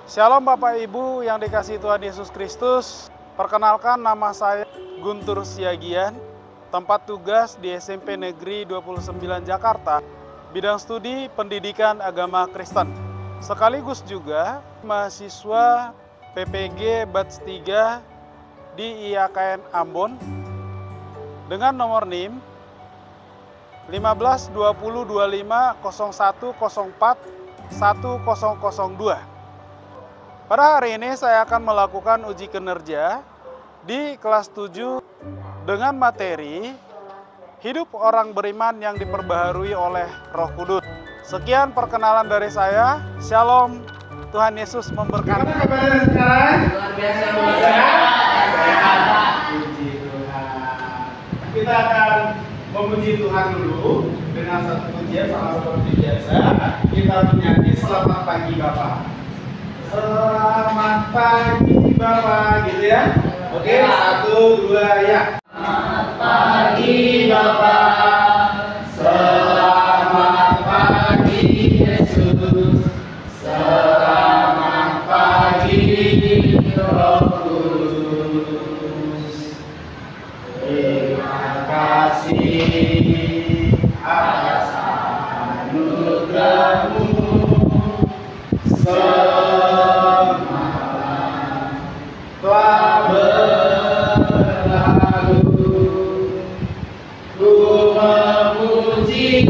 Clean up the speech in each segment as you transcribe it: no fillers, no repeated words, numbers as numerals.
Shalom Bapak Ibu yang dikasihi Tuhan Yesus Kristus. Perkenalkan, nama saya Guntur Siagian, tempat tugas di SMP Negeri 29 Jakarta, bidang studi pendidikan agama Kristen. Sekaligus juga mahasiswa PPG Batch 3 di IAKN Ambon dengan nomor NIM 15202501041002. Pada hari ini saya akan melakukan uji kinerja di kelas 7 dengan materi hidup orang beriman yang diperbaharui oleh Roh Kudus. Sekian perkenalan dari saya. Shalom, Tuhan Yesus memberkati. Gimana kabarnya sekarang? Luar biasa sehat. Puji Tuhan. Kita akan memuji Tuhan dulu dengan satu pujian sama seperti biasa. Kita menyanyi selamat pagi Bapak. Selamat pagi Bapak, gitu ya. Oke, 1, 2, ya. Selamat pagi Bapak. Selamat pagi Yesus. Selamat pagi Roh Kudus. Terima kasih atas anugerah-Mu. Telah berlalu, Ku memuji,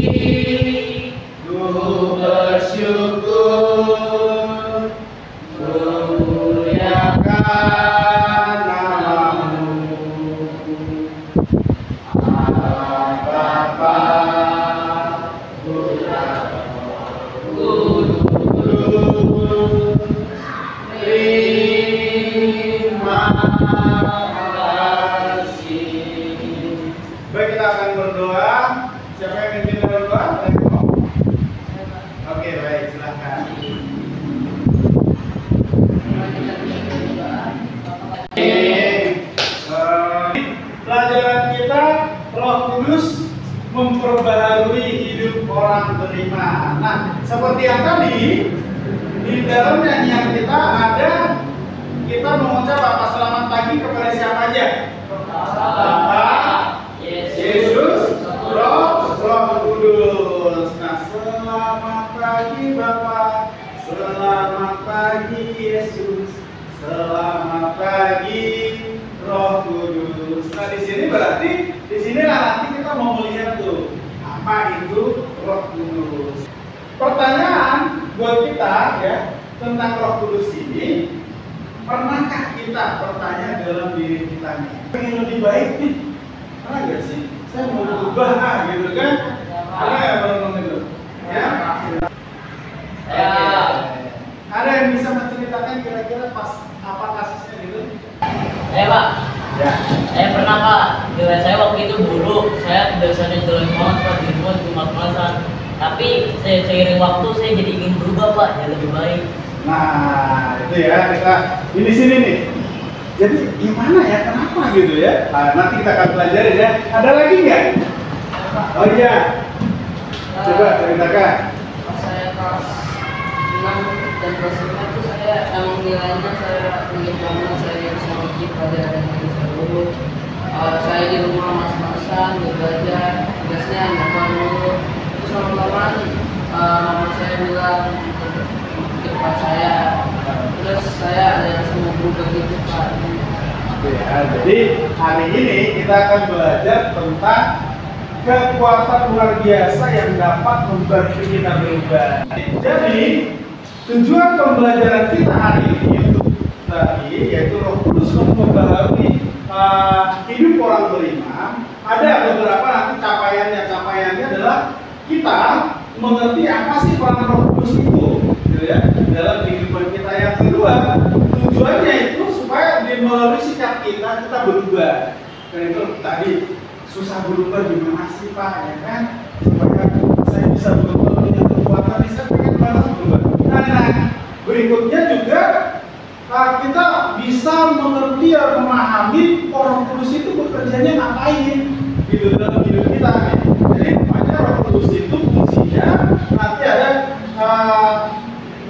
ku bersyukur, ku muliakan nama-Mu. Allah Bapa, Putra, Roh Kudus. Terima kasih. baik, kita akan berdoa. Siapa yang ingin berdoa? Oke, baik, silakan. Pelajaran kita, Roh Kudus memperbaharui hidup orang beriman. Nah, seperti yang tadi di dalam nyanyian kita ada, kita mengucap apa? Selamat pagi kepada siapa aja? Bapak, Yesus, Roh Kudus. Nah, selamat pagi Bapak, selamat pagi Yesus, selamat pagi Roh Kudus. Nah, di sini berarti di sinilah nanti kita mau melihat tuh apa itu Roh Kudus. Pertanyaan buat kita ya tentang Roh Kudus ini, pernahkah kita bertanya dalam diri kita nih, pengen lebih baik nih, pernah nggak sih? Saya mau berubah gitu kan? Pernah nggak ngomong itu? Ya? Ada yang bisa menceritakan kira-kira pas apa kasusnya gitu? Pak, Ya. saya pernah Pak, saya waktu itu dulu saya biasanya jelek banget Pak, di rumah cuma malesan. Tapi seiring waktu saya jadi ingin berubah Pak, jadi lebih baik. Nah, itu ya kita di sini nih. Jadi gimana ya, kenapa gitu ya? Nah, nanti kita akan pelajarin ya. Ada lagi nggak? Oh iya. Coba ceritakan. Pas saya kelas 6 dan kelas 5 itu saya emang nilainya saya ingin banget, saya bisa lebih pelajaran yang saya dulu. Saya di rumah mas-masan, belajar, tugasnya nggak dulu. Terus lama-lama mama saya bilang kepada saya, terus saya ada yang semua berubah gitu Pak. Ya, jadi hari ini kita akan belajar tentang kekuatan luar biasa yang dapat membantu kita berubah. Jadi tujuan pembelajaran kita hari ini yaitu Roh Kudus memperbaharui hidup orang beriman. Ada beberapa nanti capaiannya adalah kita mengerti apa sih peran Roh Kudus itu, gitu ya, dalam kehidupan kita. Yang kedua, tujuannya itu supaya melalui sikap kita berubah. Dan itu tadi susah berubah gimana sih Pak, ya kan? Supaya saya bisa berubah, punya kekuatan, bisa pengen banget berubah. Nah, berikutnya juga kita bisa mengerti dan memahami Roh Kudus itu bekerjanya ngapain gitu dalam hidup kita. Jadi makanya Roh Kudus itu fungsinya nanti ada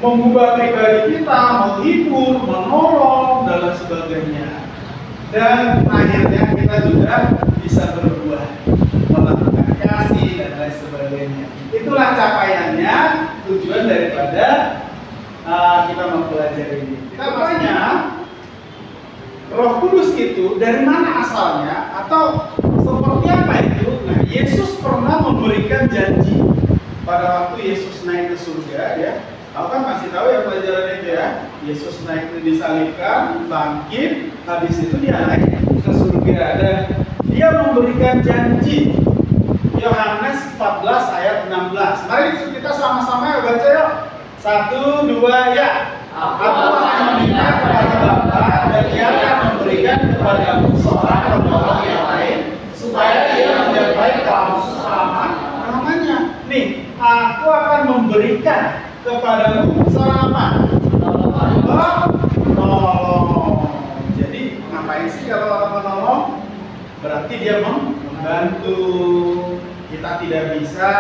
mengubah pribadi kita, menghibur, menolong, dan lain sebagainya. Dan akhirnya kita juga bisa berbuah, melakukan kasih, dan lain sebagainya. Itulah capaiannya, tujuan daripada kita mempelajari ini. Kita tanya, Roh Kudus itu dari mana asalnya atau seperti apa itu? Nah, Yesus pernah memberikan janji pada waktu Yesus naik ke surga, ya. Aku kan masih tahu ya pelajaran itu ya. Yesus naik disalibkan, bangkit, habis itu dia naik ke surga dan dia memberikan janji. Yohanes 14 ayat 16. Mari kita sama-sama ya baca yuk. 1, 2, ya. Aku akan meminta kepada Bapa dan Dia akan memberikan kepadamu seorang penolong yang lain supaya Dia menyertai kamu selama-lamanya. Nih, aku akan memberikan kepadamu seorang apa? Menolong. Jadi ngapain sih kalau orang menolong? Berarti dia membantu. Kita tidak bisa,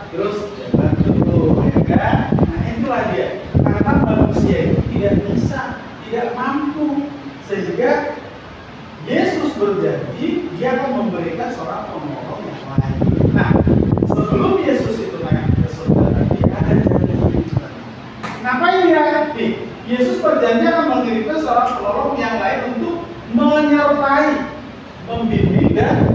terus dia bantu, ya kan? Nah itulah dia. Karena manusia itu tidak bisa, tidak mampu, sehingga Yesus berjanji dia akan memberikan seorang penolong yang lain. Nah, sebelum Yesus itu naik ke surga, dia ada janji. Ngapain dia? Nih, Yesus berjanji akan mengirimkan seorang penolong yang lain untuk menyertai, membimbing dan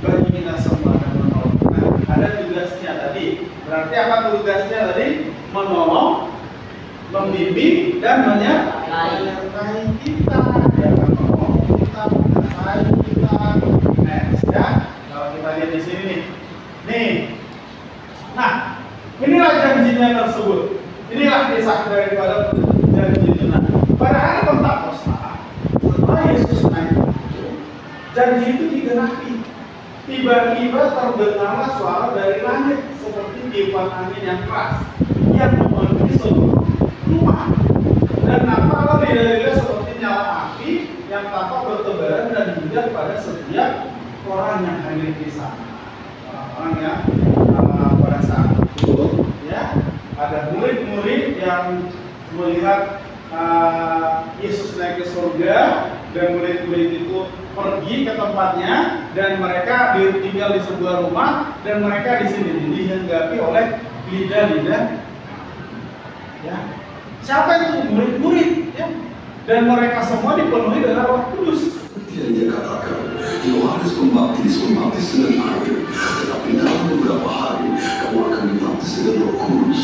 bagi kita semua dan menolong. Nah, ada tugasnya tadi. Berarti apa tugasnya tadi? Menolong, membimbing dan menyertai kita. Dia akan menolong kita, menyertai kita. Next ya. Kalau kita lihat di sini nih. Nah, inilah janjinya tersebut. Inilah kisah daripada janji itu. Nah, pada hari Pentakosta, setelah Yesus naik itu, janji itu digenapi. Tiba-tiba terdengarlah suara dari langit seperti tiupan angin yang keras yang memenuhi seluruh rumah. Dan nampaklah di dalamnya seperti nyala api yang tampak bertebaran dan hingga pada setiap orang yang hadir di sana. Orang-orang yang pada saat itu, ya, ada murid-murid yang melihat Yesus naik ke surga dan murid-murid itu pergi ke tempatnya dan mereka tinggal di sebuah rumah dan mereka di sini dihinggapi oleh lidah-lidah, ya. Siapa itu? Murid-murid, ya. Dan mereka semua dipenuhi dengan Roh Kudus. Seperti yang dia katakan, Yohanes membaptis dengan air, tetapi dalam beberapa hari kamu akan dibaptis dengan Roh Kudus.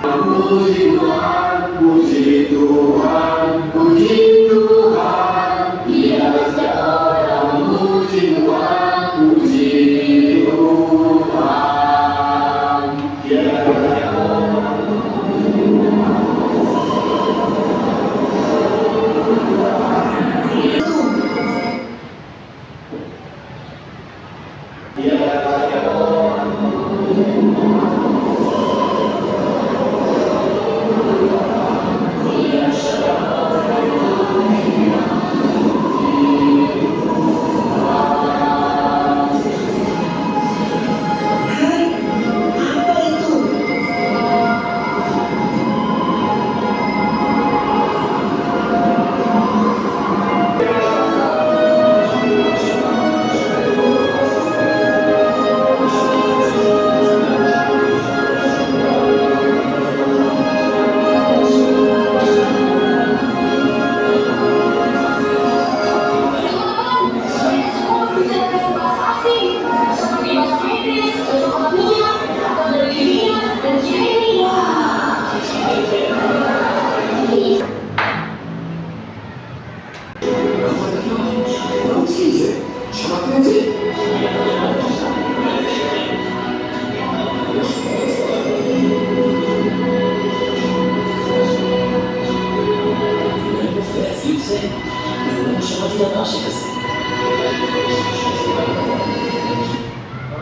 Puji Tuhan, puji Tuhan, puji Tuhan, Dia seorang puji Tuhan, puji Tuhan, Dia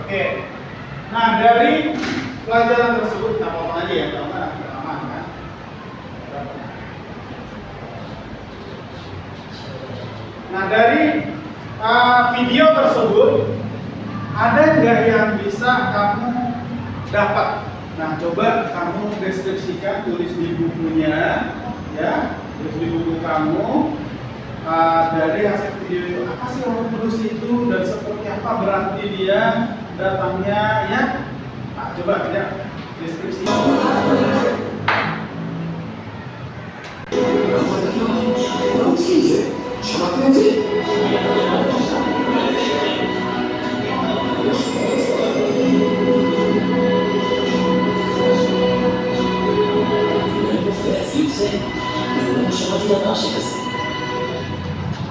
Oke. Nah, dari pelajaran tersebut kita potong aja ya, teman-teman, aman kan? Nah, dari video tersebut ada nggak yang bisa kamu dapat Nah, coba kamu deskripsikan, tulis di bukunya, ya, tulis di buku kamu dari hasil video itu apa sih Roh Kudus itu dan seperti apa berarti dia datangnya, ya. Nah, coba ya, deskripsi.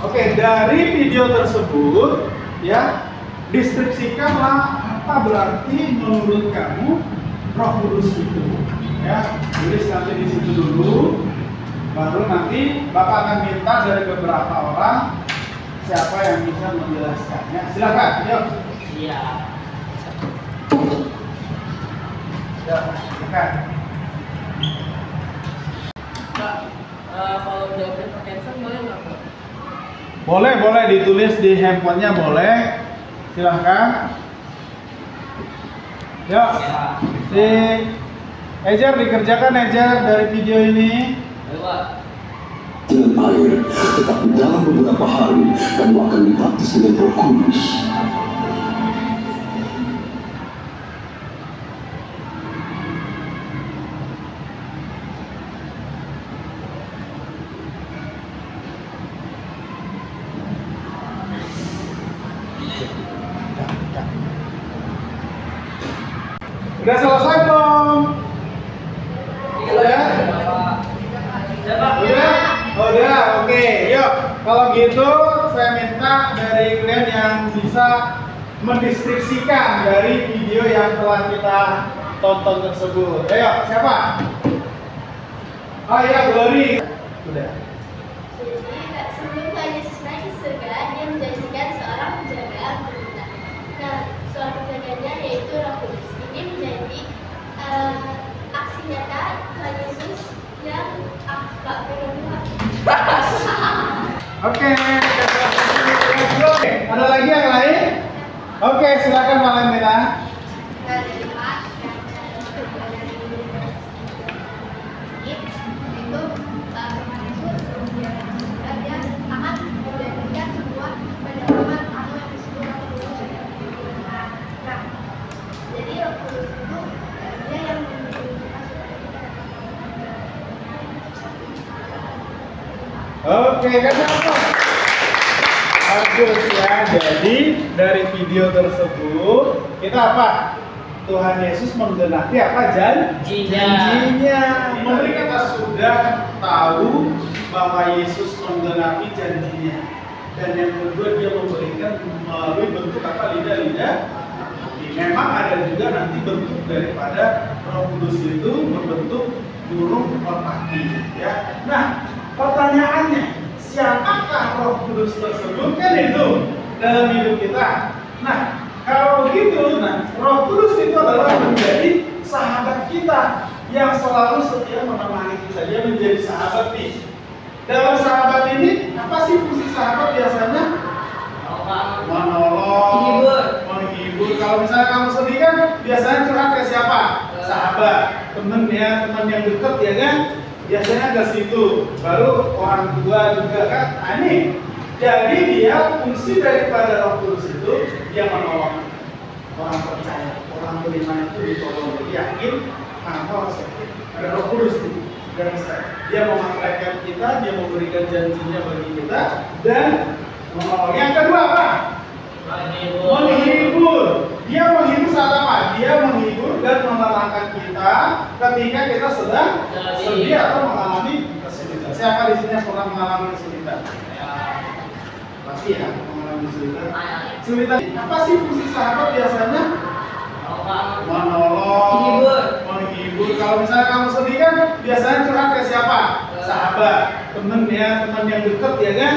Oke, dari video tersebut, ya, deskripsikanlah apa berarti menurut kamu Roh Kudus itu. Ya, tulis nanti di situ dulu. Baru nanti Bapak akan minta dari beberapa orang siapa yang bisa menjelaskannya. Silakan, yuk. Iya. Ya, silakan. Pak, kalau jawabnya pakai handphone boleh nggak Pak? Boleh ditulis di handphonenya, boleh. Silahkan. Yuk, si Ejar dikerjakan, Ejar, dari video ini. Ayo, Pak. Dengan air, tetapi dalam beberapa hari kamu akan dibaptis dengan Roh Kudus. Udah selesai belum? Udah? Udah? Udah, oke. Yuk, kalau gitu saya minta dari kalian yang bisa mendeskripsikan dari video yang telah kita tonton tersebut. Ayo, siapa? Oh iya, Glory. Udah. Jadi sebelum Tuhan Yesus naik ke surga, dia menjanjikan seorang penjaga berguna. Nah, seorang penjaganya yaitu Roh Kudus. Ini menjadi aksi nyata Tuhan Yesus yang tak berguna. Oke, ada lagi yang lain? Oke, silakan Valentina. Dari Pak yang dari itu Tuhan Yesus dia akan menjadikan sebuah pendalaman atau yang disebut Roh Kudus. Nah, jadi Roh Kudus itu dia yang Oke, kenapa? Bagus ya. Jadi dari video tersebut kita apa? Tuhan Yesus menggenapi apa? Janjinya. Mari kita sudah tahu bahwa Yesus menggenapi janjinya. Dan yang kedua dia memberikan melalui bentuk apa? Lidah-lidah. Memang ada juga nanti bentuk daripada Roh Kudus itu berbentuk burung merpati. Ya. Nah, pertanyaannya, siapakah Roh Kudus tersebut? Kan itu dalam hidup kita. Nah, kalau begitu, Roh Kudus itu adalah menjadi sahabat kita yang selalu setia menemani kita. Dia menjadi sahabat nih. Dalam sahabat ini, apa sih fungsi sahabat biasanya? Menolong, menghibur. Kalau misalnya kamu sedih kan, biasanya curhat ke siapa? Sahabat, temen ya, teman yang dekat ya kan? Biasanya ke situ. Baru orang tua juga kan? Nah, ini. Jadi dia fungsi daripada Roh Kudus itu dia menolong orang percaya, orang beriman itu ditolong. Jadi yakin, kalau sakit ada Roh Kudus itu. Dan dia mengatakan kita, dia memberikan janjinya bagi kita dan menolong. Yang kedua apa? Menghibur. Dia menghibur saat apa? Dia menghibur dan menenangkan kita ketika kita sedang sedih atau mengalami kesulitan. Siapa di sini yang pernah mengalami kesulitan? Pasti ya, mengalami kesulitan. Kesulitan. Apa sih fungsi sahabat biasanya? Menolong, menghibur. Kalau misalnya kamu sedih kan, biasanya curhat ke siapa? Sahabat, temen ya, teman yang dekat ya kan?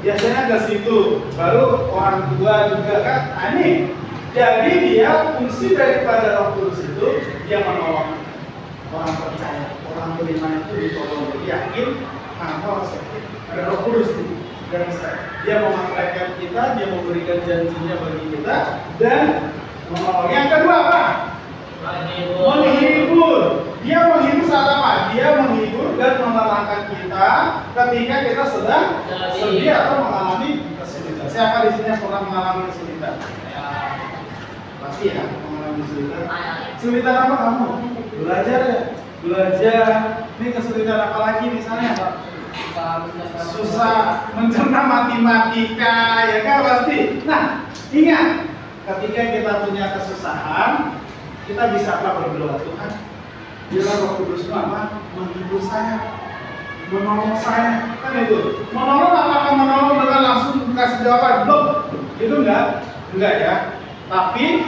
Biasanya ke situ. Baru orang tua juga kan? Nah, ini. Jadi dia fungsi daripada Roh Kudus itu dia menolong orang percaya, orang beriman itu ditolong. Jadi yakin, kalau sakit ada Roh Kudus itu. Dan dia mengatakan kita, dia memberikan janjinya bagi kita dan menolong. Yang kedua apa? Menghibur. Dia menghibur saat apa? Dia menghibur dan menenangkan kita ketika kita sedang sedih atau mengalami kesulitan. Siapa di sini yang pernah mengalami kesulitan? Pasti ya, mengalami kesulitan. Kesulitan apa kamu? Belajar ya? Belajar. Ini kesulitan apa lagi misalnya, Pak? Susah mencerna matematika, ya kan pasti. Nah, ingat, ketika kita punya kesusahan, kita bisa apa? Berdoa, Tuhan, biarlah Roh Kudus-Mu apa? Menghibur saya, menolong saya, kan itu. Menolong apakah menolong dengan langsung kasih jawaban? Belum, itu enggak ya. Tapi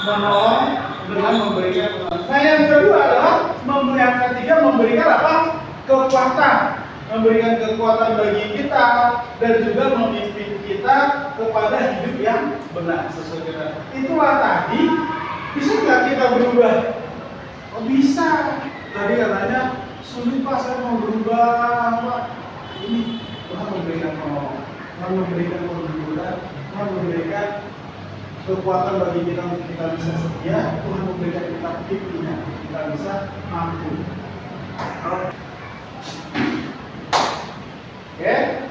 menolong dengan memberikan kekuatan. Nah, yang kedua adalah yang ketiga memberikan apa? Kekuatan. Memberikan kekuatan bagi kita dan juga memimpin kita kepada hidup yang benar sesuai kita. Itulah tadi, bisa nggak kita berubah? Oh bisa. Tadi katanya sulit Pak, saya mau berubah Pak. Ini Tuhan memberikan penolongan, Tuhan memberikan penghiburan, Tuhan memberikan kekuatan bagi kita untuk kita bisa setia, Tuhan memberikan kita pimpinan, kita bisa mampu. Oke.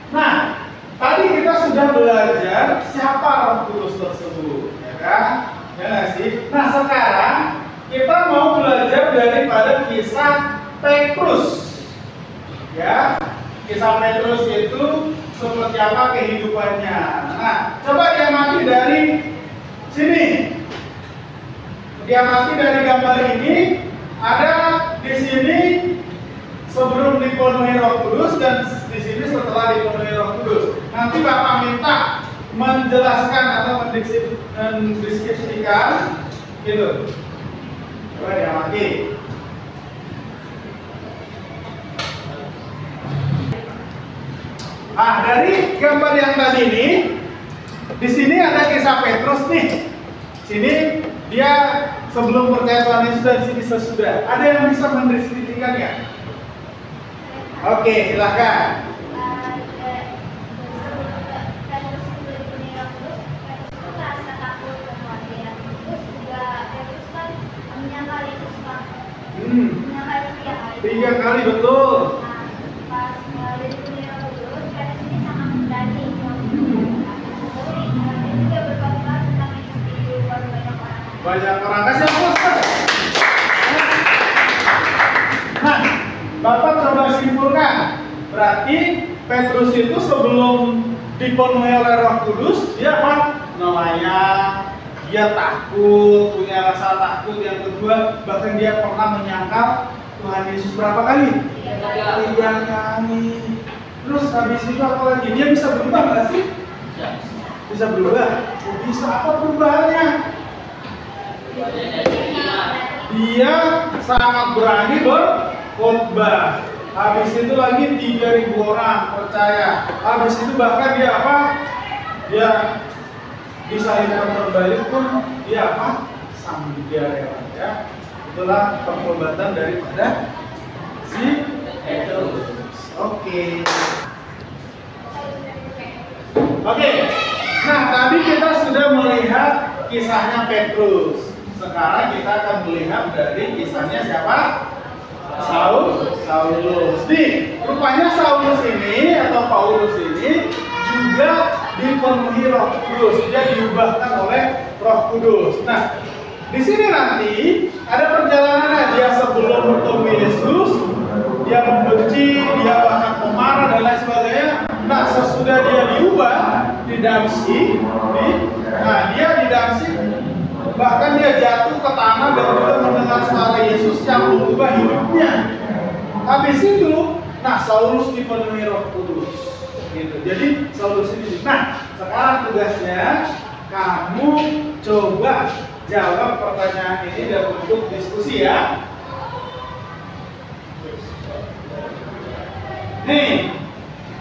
Nah, tadi kita sudah belajar siapa Roh Kudus tersebut, ya kan? Ya nggak sih? Nah, sekarang kita mau belajar daripada kisah Petrus. Ya, kisah Petrus itu seperti apa kehidupannya. Nah, coba diamati dari sini. Diamati dari gambar ini, ada di sini sebelum dipenuhi Roh Kudus dan di sini setelah dipenuhi Roh Kudus. Nanti Bapak minta menjelaskan atau mendeskripsikan gitu. Coba diamati. Nah, dari gambar yang tadi ini, di sini ada kisah Petrus nih. Sini dia sebelum percaya Tuhan Yesus dan sini sesudah. Ada yang bisa mendeskripsikan ya? Oke, silakan. Tiga kali betul. Banyak orang kasih poster. Nah, Bapak coba simpulkan. Berarti Petrus itu sebelum dipenuhi oleh Roh Kudus, dia apa? Namanya dia takut, punya rasa takut. Yang kedua, bahkan dia pernah menyangkal Tuhan Yesus berapa kali? 3 kali. Terus habis itu apa lagi? Dia bisa berubah nggak sih? Bisa berubah. Oh, bisa. Apa perubahannya? Dia sangat berani berkhotbah. Habis itu lagi 3.000 orang percaya. Habis itu bahkan dia apa? Dia disalibkan terbalik pun dia apa? Sambil dia rela ya. Itulah pengobatan daripada si Petrus. Oke. Nah, tadi kita sudah melihat kisahnya Petrus. Sekarang kita akan melihat dari kisahnya siapa? Saulus. Nih, rupanya Saulus ini atau Paulus ini juga dipenuhi Roh Kudus. Dia diubahkan oleh Roh Kudus. Nah, di sini nanti ada perjalanannya. Dia sebelum bertemu Yesus, dia membenci, dia bahkan memarah dan lain sebagainya. Nah, sesudah dia diubah di Damsyik, dia di Damsyik, bahkan dia jatuh ke tanah dan juga mendengar suara Yesus yang mengubah hidupnya. Habis itu, nah Saulus dipenuhi Roh Kudus. Gitu. Jadi Saulus ini. Nah, sekarang tugasnya kamu coba jawab pertanyaan ini dan bentuk diskusi ya. Nih,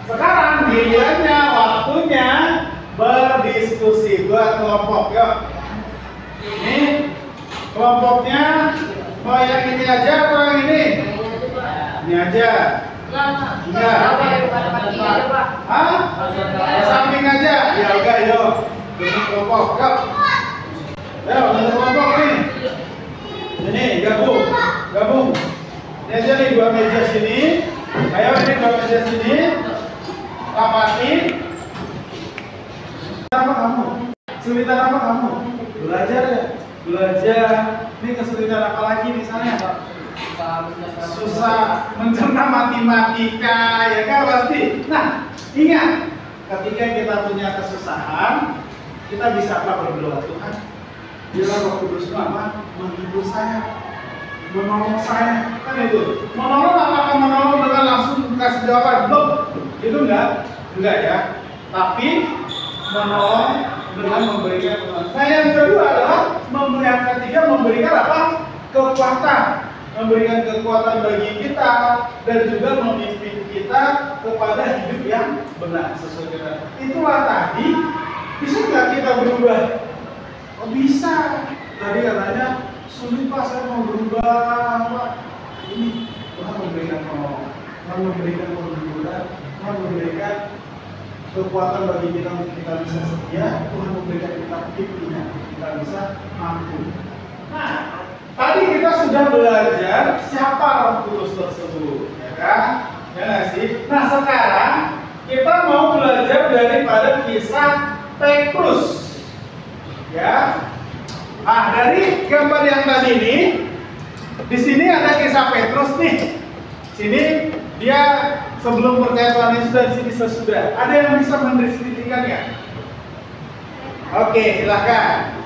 sekarang gilirannya waktunya berdiskusi. Buat kelompok, yuk. Ini kelompoknya mau yang ini aja atau yang ini? Ini aja. Enggak. Hah? Samping aja. Ya udah, yuk. Ini kelompok, yuk. Ayo, kelompok nih. Ini gabung. Ini aja nih 2 meja sini. Ayo ini 2 meja sini. Rapatin. Apa kamu? Kesulitan apa kamu? Belajar ya? Belajar. Ini kesulitan apa lagi misalnya? Susah mencerna matematika, ya kan pasti. Nah, ingat, ketika kita punya kesusahan, kita bisa apa berdoa, Tuhan? Biarlah Roh Kudus apa? Menghibur saya, menolong saya, kan itu. Menolong apakah menolong dengan langsung kasih jawaban? Belum, itu enggak ya. Tapi menolong dengan memberikan Tuhan. Nah, yang kedua adalah yang ketiga memberikan apa? Kekuatan. Memberikan kekuatan bagi kita dan juga memimpin kita kepada hidup yang benar sesuai dengan. Itulah tadi, bisa nggak kita berubah? Oh bisa. Tadi katanya sulit Pak, saya mau berubah Pak. Ini Tuhan memberikan penolongan, Tuhan memberikan penghiburan, Tuhan memberikan kekuatan bagi kita untuk kita bisa setia, Tuhan memberikan kita pimpinan, kita bisa mampu. Nah, tadi kita sudah belajar siapa Roh Kudus tersebut, ya kan? Ya nggak sih? Nah sekarang kita mau belajar daripada kisah Petrus, ya. Nah dari gambar yang tadi ini, di sini ada kisah Petrus nih. Sini dia sebelum percaya Tuhan Yesus dan sini sesudah. Ada yang bisa mendeskripsikan ya? Oke, silakan.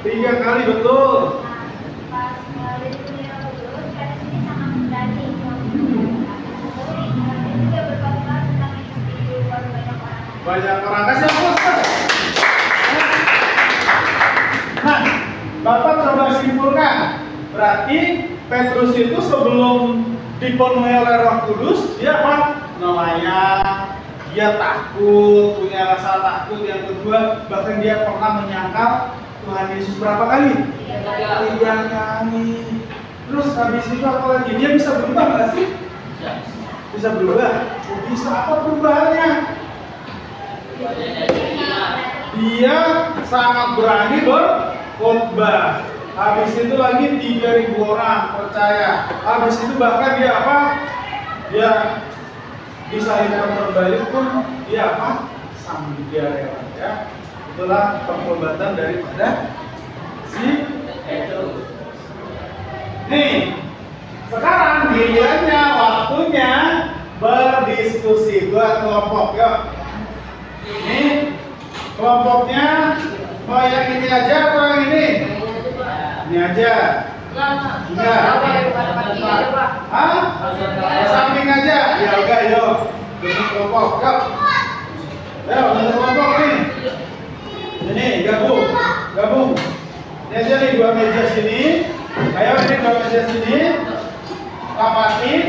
Tiga kali betul. Banyak orang kasih poster. Nah, Bapak coba simpulkan. Berarti Petrus itu sebelum dipenuhi oleh Roh Kudus, dia apa? Nelayan. Dia takut, punya rasa takut. Yang kedua, bahkan dia pernah menyangkal Tuhan Yesus berapa kali? 3 kali. Terus habis itu apa lagi? Dia bisa berubah nggak sih? Bisa berubah. Oh, bisa apa perubahannya? Dia sangat berani berkhotbah. Habis itu lagi 3.000 orang percaya. Habis itu bahkan dia apa? Dia disalibkan terbalik pun dia apa? Sambil ya. Itulah pertobatan daripada si Petrus. Nih, sekarang gilirannya waktunya berdiskusi. Buat kelompok, yuk. Ini kelompoknya mau yang ini aja atau yang ini? Ini aja. Enggak. Hah? Samping aja. Ya udah, yuk. Bentuk kelompok, yuk. Yuk, bentuk kelompok nih. Ini gabung. Ini aja nih 2 meja sini. Ayo ini 2 meja sini. Rapatin.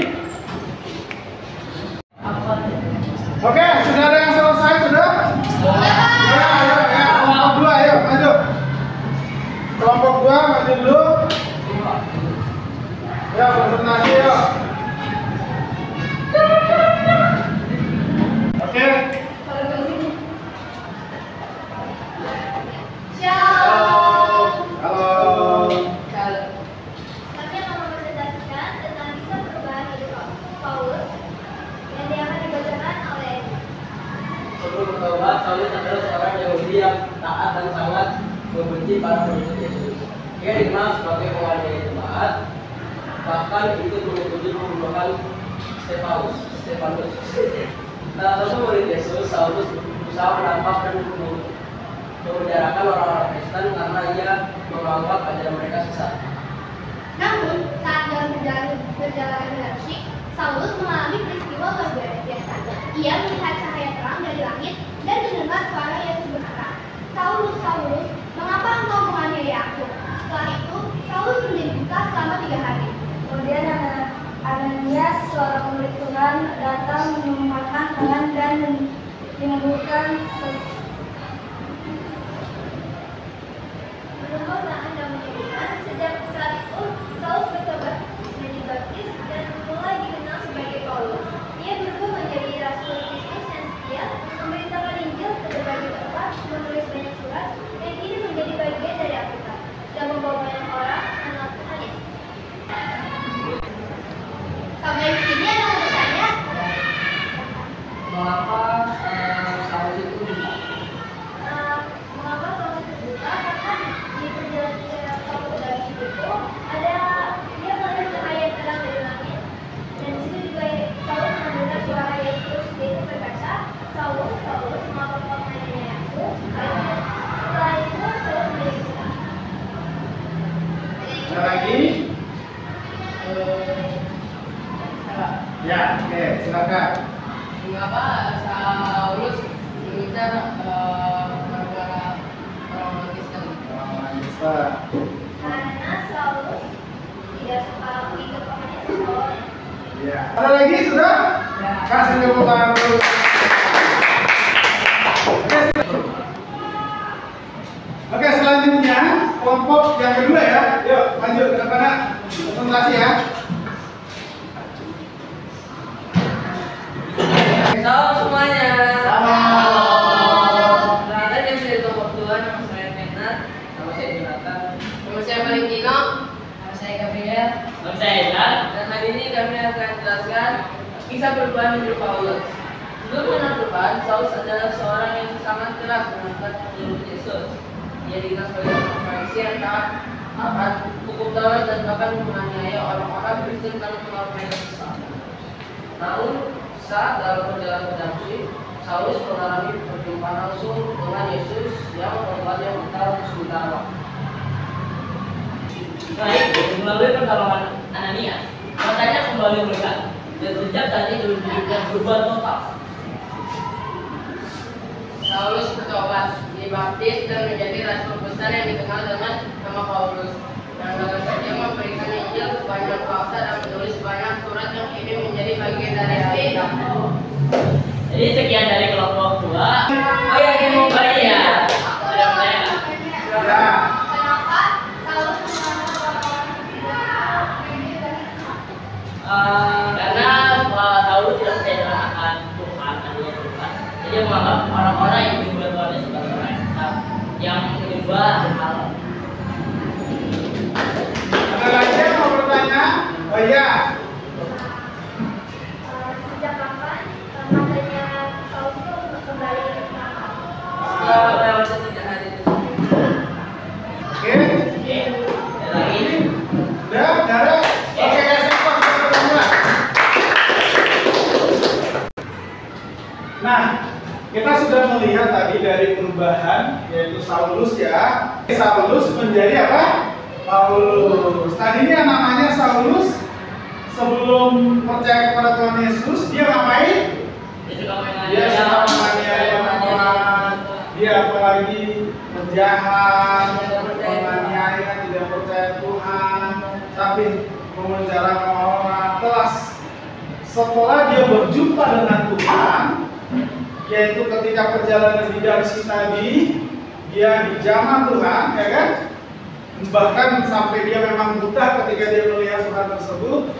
Oke, sudah ada yang selesai sudah? Ya. Kelompok 2, ayo maju. Kelompok 2 maju dulu. Ya, presentasi yuk. Oke. Halo. Kami akan mempresentasikan tentang kisah perubahan hidup Paulus yang dia akan dibacakan oleh Sebelum bertobat, Saulus adalah seorang Yahudi yang taat dan sangat membenci para pengikut Yesus. Dia dikenal sebagai penganiaya jemaat, bahkan ikut mengikuti pembunuhan Stefanus. Salah satu murid Yesus, Saulus berusaha menangkap dan memenjarakan orang-orang Kristen karena ia menganggap ajaran mereka sesat. Namun, saat dalam perjalanan dengan syik, Saulus mengalami peristiwa luar biasa. Ia melihat cahaya terang dari langit dan mendengar suara yang berkata, "Saulus, Saulus, mengapa engkau menganiaya aku?" Setelah itu, Saulus menjadi buta selama 3 hari. Kemudian Ananias, seorang murid Tuhan, datang menyumbangkan tangan dan menyembuhkan Menurut Anda menyebutkan, sejak saat itu Saulus bertobat, menjadi baptis dan mulai dikenal sebagai Karena Saulus tidak suka mengikut Tuhan Yesus. Ya. Ada lagi sudah? Kasih tepuk tangan dulu. Oke, selanjutnya kelompok yang kedua ya. Yuk, lanjut ke depan. Konsentrasi ya. Halo semuanya. Halo. Perkenalkan yang dari kelompok 2, nama saya Menat, nama saya Jonathan, nama saya Valentino, nama saya Gabriel, nama saya Eka. Dan hari ini kami akan jelaskan kisah perubahan hidup Paulus. Sebelum mengenal Tuhan, Saulus adalah seorang yang sangat keras menentang penyuruh Yesus. Ia dikenal sebagai orang Farisi yang taat akan hukum Taurat dan bahkan menganiaya orang-orang Kristen karena menolak mereka sesat. Namun, saat dalam perjalanan ke Damsyik, Saulus mengalami perjumpaan langsung dengan Yesus yang membuatnya bertaruh sebentar waktu. Baik, melalui pertolongan Ananias, matanya kembali melihat, dan sejak saat itu hidupnya berubah total. Saulus bertobat, dibaptis dan menjadi rasul besar yang dikenal dengan nama Paulus. Dan dengan saja memberikan Injil banyak bangsa dan menulis banyak surat yang ini menjadi bagian dari Alkitab. Jadi sekian dari kelompok 2. Oh ya, ini mau balik ya? Sudah mulai ya? Ya. Kenapa Saulus menolak orang-orang tidak? Karena Saulus tidak percaya dengan akan Tuhan, adanya Tuhan. Jadi dia menganggap orang-orang yang menyembah Tuhan sebagai orang sesat, yang menyembah berhala. Ada lagi yang mau bertanya? Oh iya. Sejak kapan matanya Saulus itu kembali normal? Setelah lewat 3 hari itu. Oke. Oke, ada lagi. Udah, ada. Oke, guys, pas ketemu. Nah, kita sudah melihat tadi dari perubahan yaitu Saulus ya. Saulus menjadi apa? Paulus. Tadinya namanya Saulus, sebelum percaya kepada Tuhan Yesus, dia ngapain? Dia suka Dia suka menganiaya orang. Dia apalagi penjahat, penganiaya, tidak percaya Tuhan, tapi memenjarakan orang. Setelah dia berjumpa dengan Tuhan, yaitu ketika perjalanan di Damsyik tadi, dia dijamah Tuhan, ya kan? Bahkan sampai dia memang buta ketika dia melihat Tuhan tersebut.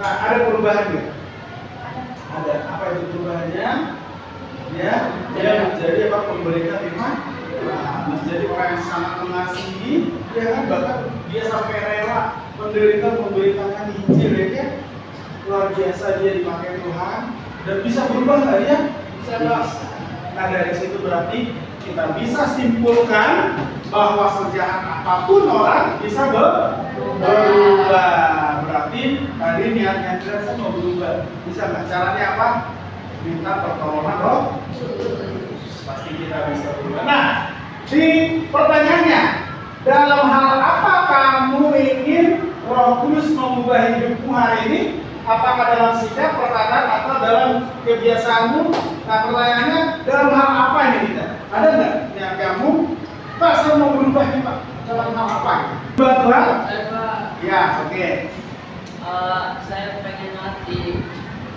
Nah, ada perubahan nggak? Ada. Apa itu perubahannya? Ya, dia menjadi apa? Pemberikan firman. Nah, menjadi orang yang sangat mengasihi, ya kan? Bahkan dia sampai rela menderita memberitakan Injil, ya kan? Luar biasa dia dipakai Tuhan dan bisa berubah nggak dia? Bisa. Nah, dari situ berarti kita bisa simpulkan bahwa sejahat apapun orang bisa berubah. Berarti tadi niatnya kita mau berubah. Bisa nggak? Caranya apa? Minta pertolongan Roh. Pasti kita bisa berubah. Nah, di pertanyaannya, dalam hal apa kamu ingin Roh Kudus mengubah hidupmu hari ini? Apakah dalam sikap, perkataan, atau dalam kebiasaanmu? Nah, pertanyaannya, dalam hal apa ini kita? Ada nggak yang kamu, Pak, saya mau berubah nih, Pak? Dalam hal apa? Berubah Tuhan? Ya, oke. Saya pengen mati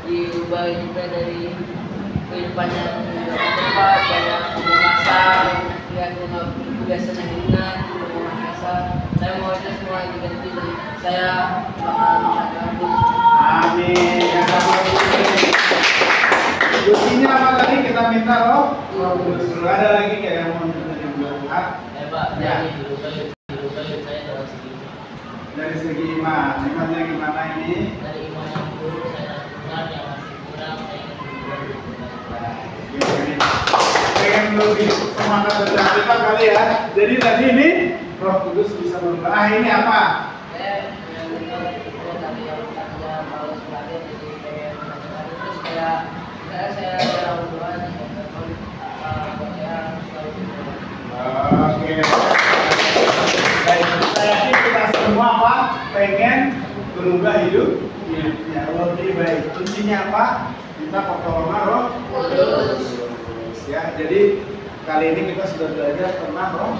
diubah juga dari kehidupan yang cepat, banyak ngomong kasar, yang kebiasaan yang ingat, ngomong kasar. Saya mau itu semua diganti dan saya bakal mengatakan Amin. Yang sama Kuncinya apa tadi? Kita minta Roh Kudus. Ada lagi nggak yang mau minta Tuhan? Ya Pak, Ya. ini dirubah saya dalam segi Dari segi iman, imannya gimana ini? dari iman yang buruk saya lakukan, yang masih kurang saya ingin berubah. Pengen lebih semangat dan aktifan kali ya. Jadi tadi ini Roh Kudus bisa berubah. Ah, ini apa? saya tadi yang tadinya Paulus belajar jadi pengen terus kayak saya berdoa dan saya selalu Oke. Baik, saya yakin kita semua apa? Pengen berubah hidupnya lebih baik. Kuncinya apa? Minta pertolongan Roh Kudus. Ya, jadi kali ini kita sudah belajar tentang Roh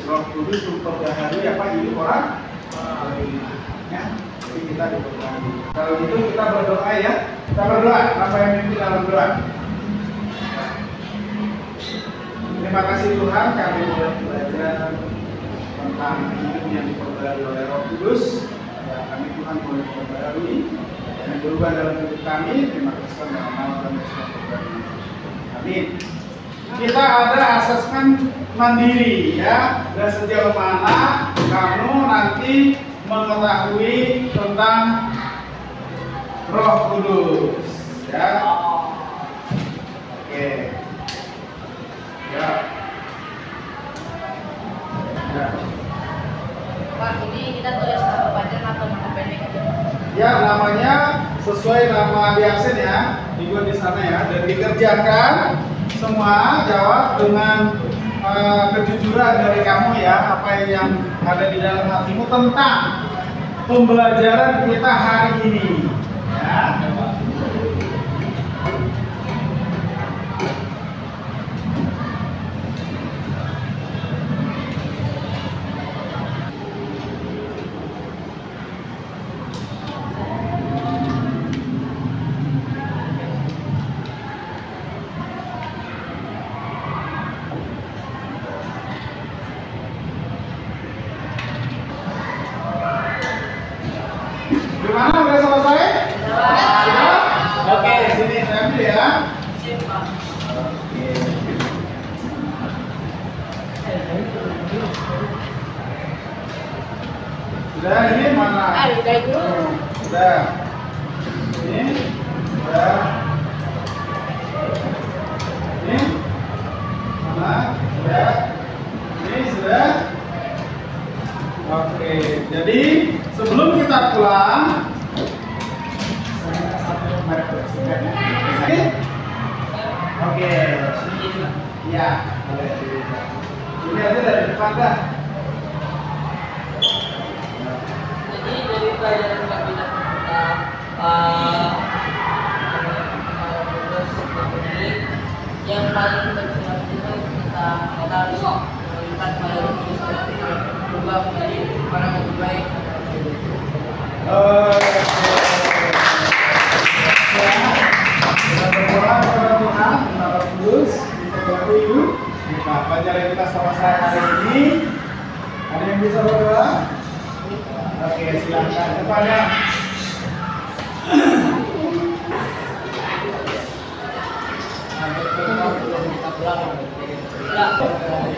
Roh Kudus memperbaharui apa ini orang ya. Jadi kita diperbaharui. Kalau gitu kita berdoa ya. Kita berdoa. Apa yang mimpi dalam doa? Terima kasih Tuhan, kami boleh belajar tentang hidup yang diperbaharui oleh Roh Kudus. Ya, kami Tuhan boleh diperbaharui dan berubah dalam hidup kami. Terima kasih dalam nama Tuhan Yesus terbaru. Amin. Kita ada asesmen mandiri ya. Dan sejauh mana kamu nanti mengetahui tentang Roh Kudus ya. Oke. Ya. Ya. Pak, ini kita tulis nama panjang atau nama pendek aja? Ya, namanya sesuai nama di absen ya, dibuat di sana ya, dan dikerjakan semua jawab dengan kejujuran dari kamu ya, apa yang ada di dalam hatimu tentang pembelajaran kita hari ini. Ya. Gimana? Udah selesai? Sudah? Oke, sini saya ambil ya. Oke. Sudah, ini mana? Udah itu. Sudah. Ini sudah. Ini mana? Sudah. Ini sudah. Oke, jadi sebelum kita pulang, oke, ya, boleh. Ini aja dari depan dah. Jadi dari pelajaran kabinet kita ini yang paling tersirat itu kita harus melihat pada berubah menjadi orang yang lebih baik. Kita berdoa kepada Tuhan, kita Kudus, kita berdoa. Nah, pelajaran kita selesai hari ini. Ada yang bisa berdoa? Oke, silakan kepada Kita pulang.